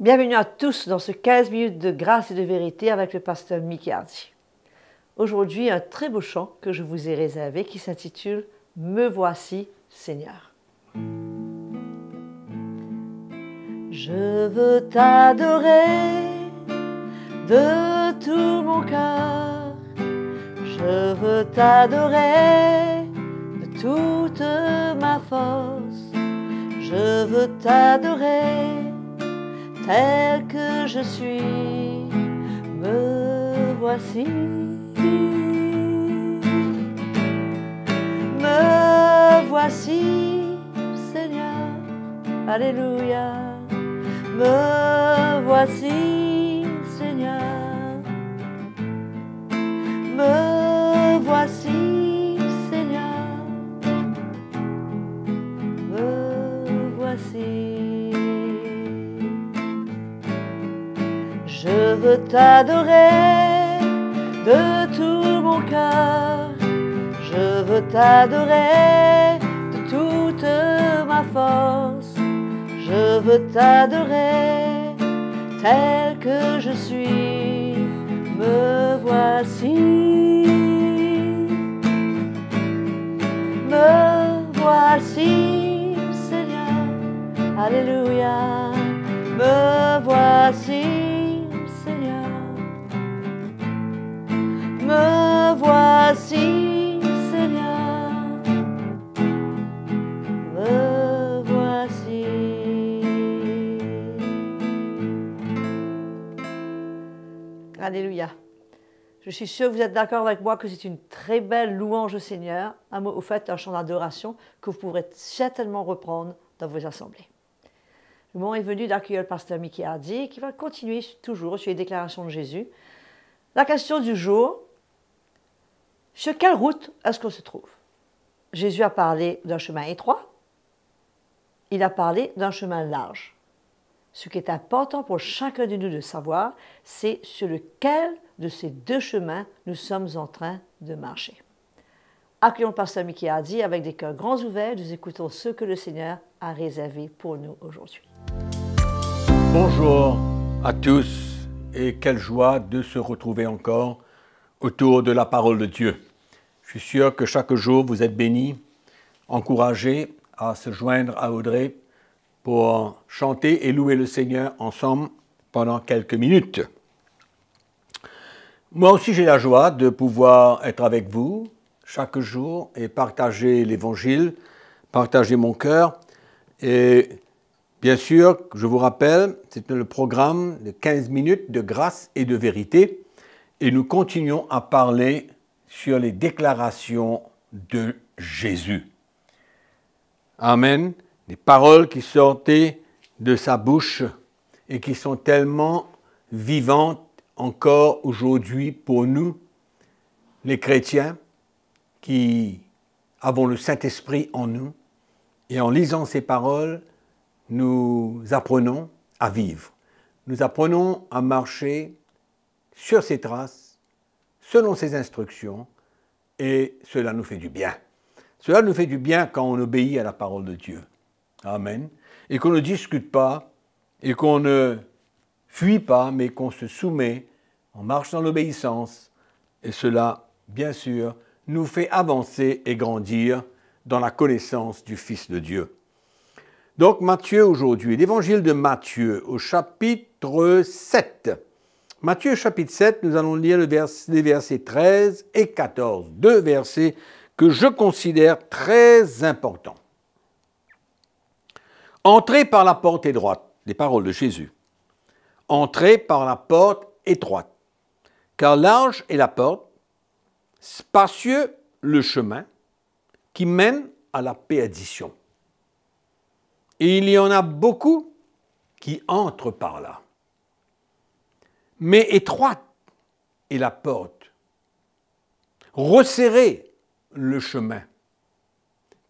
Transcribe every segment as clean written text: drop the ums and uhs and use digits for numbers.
Bienvenue à tous dans ce 15 minutes de grâce et de vérité avec le pasteur Mickey Hardy. Aujourd'hui, un très beau chant que je vous ai réservé qui s'intitule « Me voici, Seigneur ». Je veux t'adorer de tout mon cœur. Je veux t'adorer de toute ma force. Je veux t'adorer tel que je suis, me voici. Me voici, Seigneur, alléluia. Me voici, Seigneur. Me voici, Seigneur. Me voici. Je veux t'adorer de tout mon cœur. Je veux t'adorer de toute ma force. Je veux t'adorer tel que je suis. Me voici. Me voici, Seigneur. Alléluia. Me voici, Seigneur. Me voici, Seigneur. Me voici. Alléluia. Je suis sûre que vous êtes d'accord avec moi que c'est une très belle louange au Seigneur, au fait un chant d'adoration que vous pourrez certainement reprendre dans vos assemblées. Le moment est venu d'accueillir le pasteur Mickey Hardy qui va continuer toujours sur les déclarations de Jésus. La question du jour, sur quelle route est-ce qu'on se trouve? Jésus a parlé d'un chemin étroit, il a parlé d'un chemin large. Ce qui est important pour chacun de nous de savoir, c'est sur lequel de ces deux chemins nous sommes en train de marcher. Accueillons le pasteur Mickey Hardy avec des cœurs grands ouverts, nous écoutons ce que le Seigneur a réservé pour nous aujourd'hui. Bonjour à tous et quelle joie de se retrouver encore autour de la parole de Dieu. Je suis sûr que chaque jour vous êtes bénis, encouragés à se joindre à Audrey pour chanter et louer le Seigneur ensemble pendant quelques minutes. Moi aussi j'ai la joie de pouvoir être avec vous chaque jour et partager l'Évangile, partager mon cœur. Et bien sûr, je vous rappelle, c'est le programme de 15 minutes de grâce et de vérité. Et nous continuons à parler sur les déclarations de Jésus. Amen. Des paroles qui sortaient de sa bouche et qui sont tellement vivantes encore aujourd'hui pour nous, les chrétiens, qui avons le Saint-Esprit en nous. Et en lisant ces paroles, nous apprenons à vivre. Nous apprenons à marcher sur ses traces, selon ses instructions, et cela nous fait du bien. Cela nous fait du bien quand on obéit à la parole de Dieu. Amen. Et qu'on ne discute pas, et qu'on ne fuit pas, mais qu'on se soumet, on marche dans l'obéissance, et cela, bien sûr, nous fait avancer et grandir dans la connaissance du Fils de Dieu. Donc Matthieu aujourd'hui, l'évangile de Matthieu au chapitre 7. Matthieu chapitre 7, nous allons lire les versets 13 et 14, deux versets que je considère très importants. Entrez par la porte étroite, les paroles de Jésus. Entrez par la porte étroite, car large est la porte, spacieux le chemin qui mène à la perdition. Et il y en a beaucoup qui entrent par là. Mais étroite est la porte, resserrez le chemin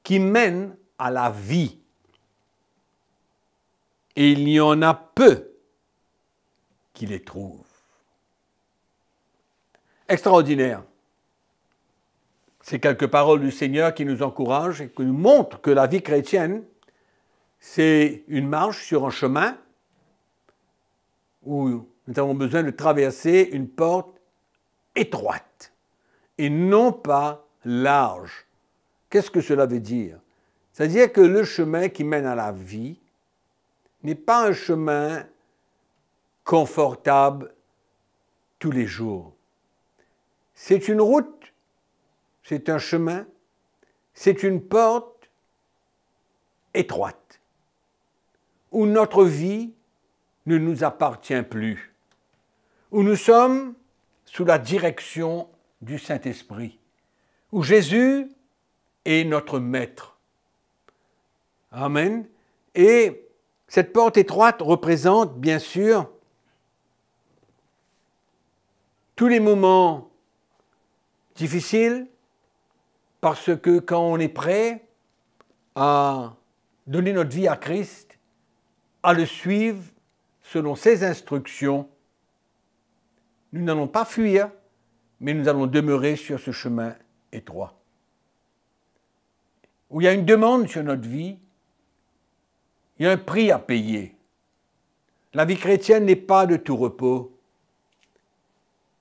qui mène à la vie. Et il y en a peu qui les trouvent. Extraordinaire. C'est quelques paroles du Seigneur qui nous encouragent et qui nous montrent que la vie chrétienne, c'est une marche sur un chemin où nous avons besoin de traverser une porte étroite et non pas large. Qu'est-ce que cela veut dire? C'est-à-dire que le chemin qui mène à la vie n'est pas un chemin confortable tous les jours. C'est une route, c'est un chemin, c'est une porte étroite où notre vie ne nous appartient plus, où nous sommes sous la direction du Saint-Esprit, où Jésus est notre maître. Amen. Et cette porte étroite représente, bien sûr, tous les moments difficiles, parce que quand on est prêt à donner notre vie à Christ, à le suivre selon ses instructions, nous n'allons pas fuir, mais nous allons demeurer sur ce chemin étroit. Où il y a une demande sur notre vie, il y a un prix à payer. La vie chrétienne n'est pas de tout repos.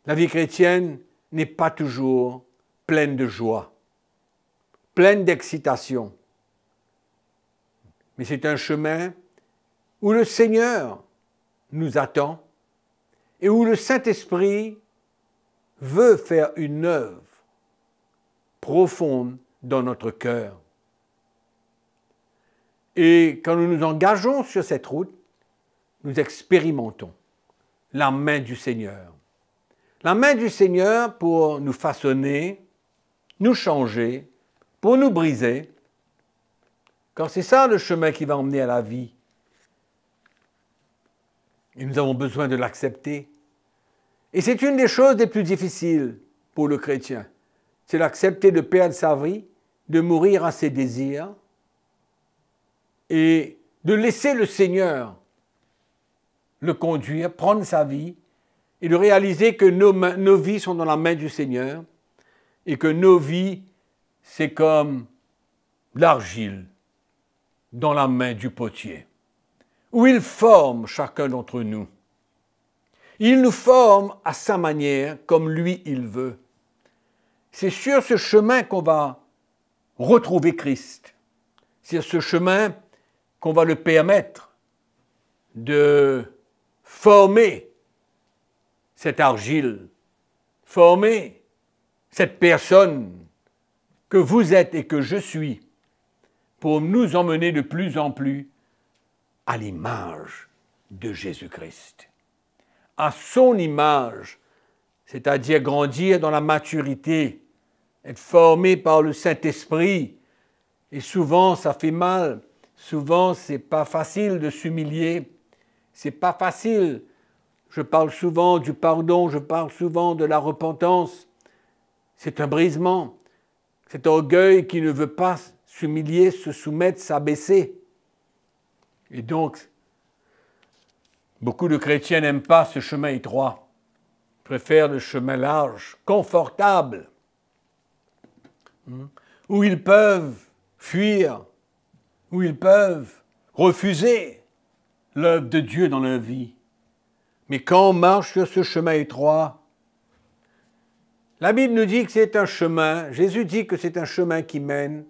La vie chrétienne n'est pas toujours pleine de joie, pleine d'excitation. Mais c'est un chemin où le Seigneur nous attend et où le Saint-Esprit veut faire une œuvre profonde dans notre cœur. Et quand nous nous engageons sur cette route, nous expérimentons la main du Seigneur. La main du Seigneur pour nous façonner, nous changer, pour nous briser. Car c'est ça le chemin qui va emmener à la vie. Et nous avons besoin de l'accepter. Et c'est une des choses les plus difficiles pour le chrétien. C'est d'accepter de perdre sa vie, de mourir à ses désirs et de laisser le Seigneur le conduire, prendre sa vie et de réaliser que nos vies sont dans la main du Seigneur et que nos vies, c'est comme l'argile dans la main du potier, où il forme chacun d'entre nous. Il nous forme à sa manière, comme lui il veut. C'est sur ce chemin qu'on va retrouver Christ. C'est sur ce chemin qu'on va le permettre de former cette argile, former cette personne que vous êtes et que je suis, pour nous emmener de plus en plus à l'image de Jésus-Christ, à son image, c'est-à-dire grandir dans la maturité, être formé par le Saint-Esprit. Et souvent, ça fait mal. Souvent, c'est pas facile de s'humilier. C'est pas facile. Je parle souvent du pardon, je parle souvent de la repentance. C'est un brisement. Cet orgueil qui ne veut pas s'humilier, se soumettre, s'abaisser. Et donc, beaucoup de chrétiens n'aiment pas ce chemin étroit. Ils préfèrent le chemin large, confortable, où ils peuvent fuir, où ils peuvent refuser l'œuvre de Dieu dans leur vie. Mais quand on marche sur ce chemin étroit, la Bible nous dit que c'est un chemin, Jésus dit que c'est un chemin qui mène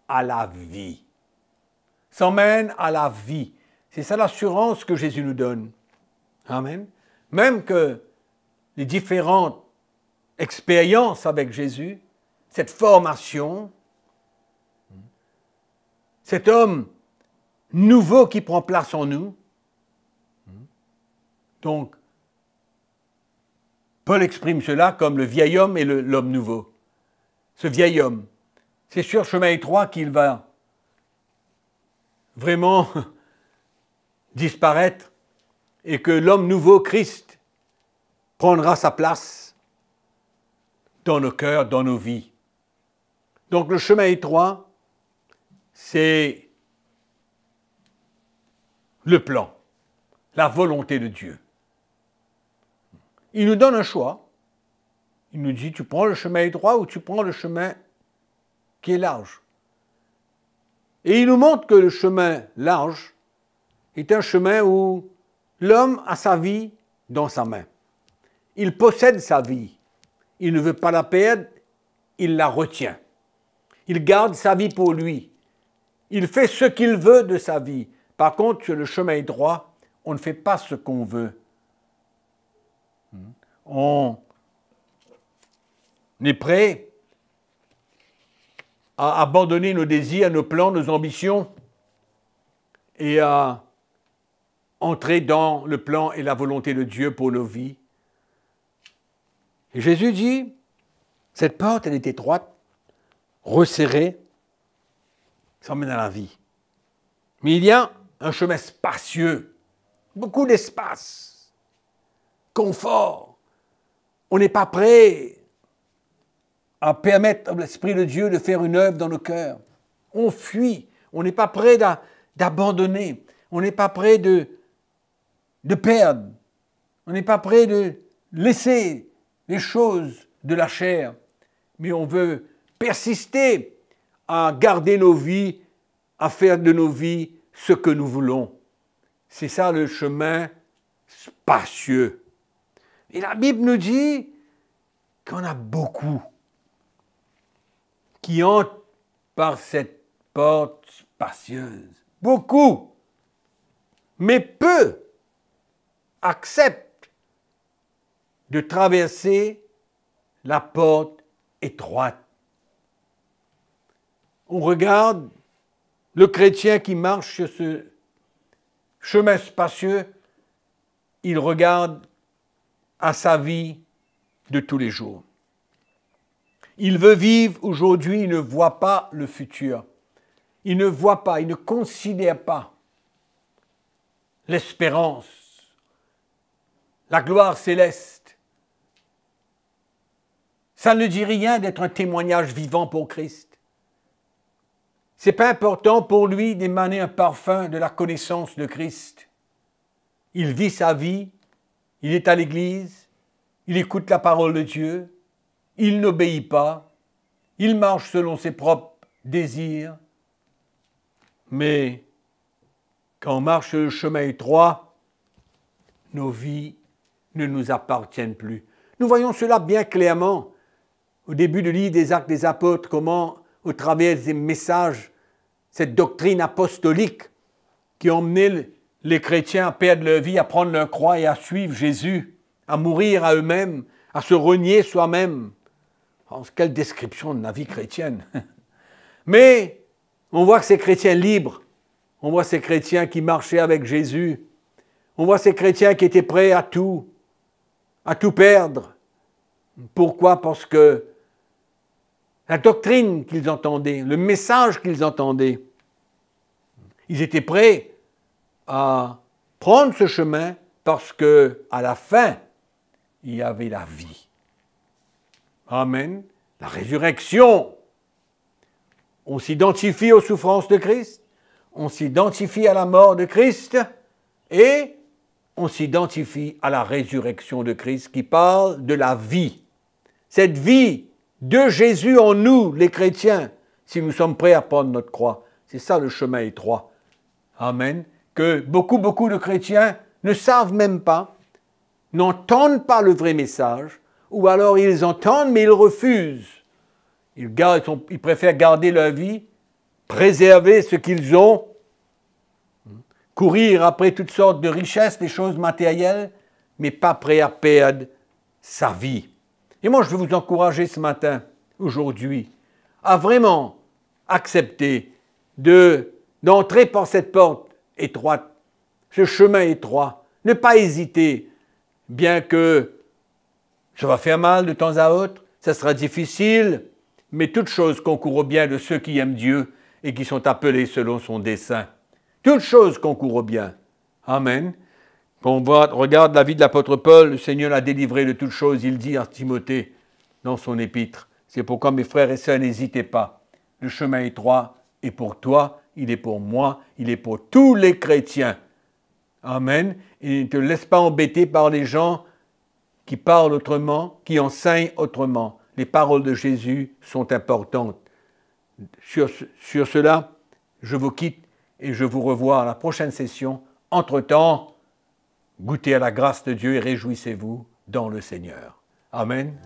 à la vie. Ça mène à la vie. C'est ça l'assurance que Jésus nous donne. Amen. Même que les différentes expériences avec Jésus, cette formation, cet homme nouveau qui prend place en nous. Donc, Paul exprime cela comme le vieil homme et l'homme nouveau. Ce vieil homme, c'est sur le chemin étroit qu'il va vraiment disparaître et que l'homme nouveau, Christ, prendra sa place dans nos cœurs, dans nos vies. Donc le chemin étroit, c'est le plan, la volonté de Dieu. Il nous donne un choix. Il nous dit, tu prends le chemin étroit ou tu prends le chemin qui est large. Et il nous montre que le chemin large est un chemin où l'homme a sa vie dans sa main. Il possède sa vie. Il ne veut pas la perdre, il la retient. Il garde sa vie pour lui. Il fait ce qu'il veut de sa vie. Par contre, sur le chemin droit, on ne fait pas ce qu'on veut. On est prêt à abandonner nos désirs, nos plans, nos ambitions et à entrer dans le plan et la volonté de Dieu pour nos vies. Et Jésus dit, cette porte, elle est étroite, resserrée, ça mène à la vie. Mais il y a un chemin spacieux, beaucoup d'espace, confort. On n'est pas prêt à permettre à l'Esprit de Dieu de faire une œuvre dans nos cœurs. On fuit, on n'est pas prêt d'abandonner, on n'est pas prêt de perdre, on n'est pas prêt de laisser les choses de la chair, mais on veut persister à garder nos vies, à faire de nos vies ce que nous voulons. C'est ça le chemin spacieux. Et la Bible nous dit qu'on a beaucoup qui entrent par cette porte spacieuse. Beaucoup. Mais peu acceptent de traverser la porte étroite. On regarde le chrétien qui marche sur ce chemin spacieux, il regarde à sa vie de tous les jours. Il veut vivre aujourd'hui, il ne voit pas le futur. Il ne voit pas, il ne considère pas l'espérance, la gloire céleste. Ça ne dit rien d'être un témoignage vivant pour Christ. Ce n'est pas important pour lui d'émaner un parfum de la connaissance de Christ. Il vit sa vie, il est à l'église, il écoute la parole de Dieu, il n'obéit pas, il marche selon ses propres désirs. Mais quand on marche sur le chemin étroit, nos vies ne nous appartiennent plus. Nous voyons cela bien clairement au début du livre des Actes des Apôtres, comment au travers des messages, cette doctrine apostolique qui a emmené les chrétiens à perdre leur vie, à prendre leur croix et à suivre Jésus, à mourir à eux-mêmes, à se renier soi-même. Oh, quelle description de la vie chrétienne. Mais on voit que ces chrétiens libres, on voit ces chrétiens qui marchaient avec Jésus, on voit ces chrétiens qui étaient prêts à tout perdre. Pourquoi? Parce que la doctrine qu'ils entendaient, le message qu'ils entendaient, ils étaient prêts à prendre ce chemin parce que à la fin, il y avait la vie. Amen. La résurrection. On s'identifie aux souffrances de Christ, on s'identifie à la mort de Christ et on s'identifie à la résurrection de Christ qui parle de la vie. Cette vie de Jésus en nous, les chrétiens, si nous sommes prêts à prendre notre croix. C'est ça le chemin étroit. Amen. Que beaucoup de chrétiens ne savent même pas, n'entendent pas le vrai message, ou alors ils entendent mais ils refusent. Ils préfèrent garder leur vie, préserver ce qu'ils ont, courir après toutes sortes de richesses, des choses matérielles, mais pas prêts à perdre sa vie. Et moi, je veux vous encourager ce matin, aujourd'hui, à vraiment accepter d'entrer par cette porte étroite, ce chemin étroit. Ne pas hésiter, bien que ça va faire mal de temps à autre, ça sera difficile, mais toute chose concourt au bien de ceux qui aiment Dieu et qui sont appelés selon son dessein. Toute chose concourt au bien. Amen. Quand on regarde la vie de l'apôtre Paul, le Seigneur l'a délivré de toutes choses, il dit à Timothée dans son épître. C'est pourquoi mes frères et sœurs, n'hésitez pas. Le chemin étroit est pour toi, il est pour moi, il est pour tous les chrétiens. Amen. Et ne te laisse pas embêter par les gens qui parlent autrement, qui enseignent autrement. Les paroles de Jésus sont importantes. Sur cela, je vous quitte et je vous revois à la prochaine session. Entre-temps, Goûtez à la grâce de Dieu et réjouissez-vous dans le Seigneur. Amen.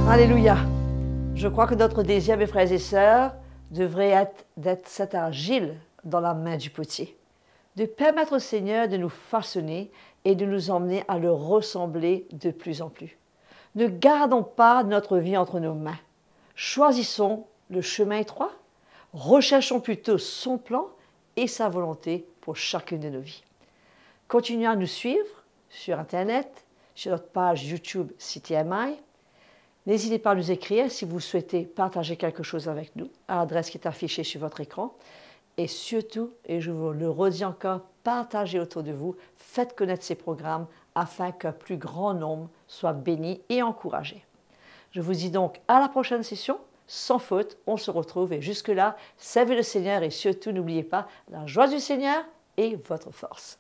Alléluia. Je crois que notre désir, mes frères et sœurs, devrait être d'être cet argile dans la main du potier, de permettre au Seigneur de nous façonner et de nous emmener à le ressembler de plus en plus. Ne gardons pas notre vie entre nos mains. Choisissons le chemin étroit, recherchons plutôt son plan et sa volonté pour chacune de nos vies. Continuez à nous suivre sur Internet, sur notre page YouTube CTMI. N'hésitez pas à nous écrire si vous souhaitez partager quelque chose avec nous à l'adresse qui est affichée sur votre écran. Et surtout, et je vous le redis encore, partagez autour de vous, faites connaître ces programmes afin qu'un plus grand nombre soit béni et encouragé. Je vous dis donc à la prochaine session. Sans faute, on se retrouve et jusque-là, servez le Seigneur et surtout n'oubliez pas, la joie du Seigneur est votre force.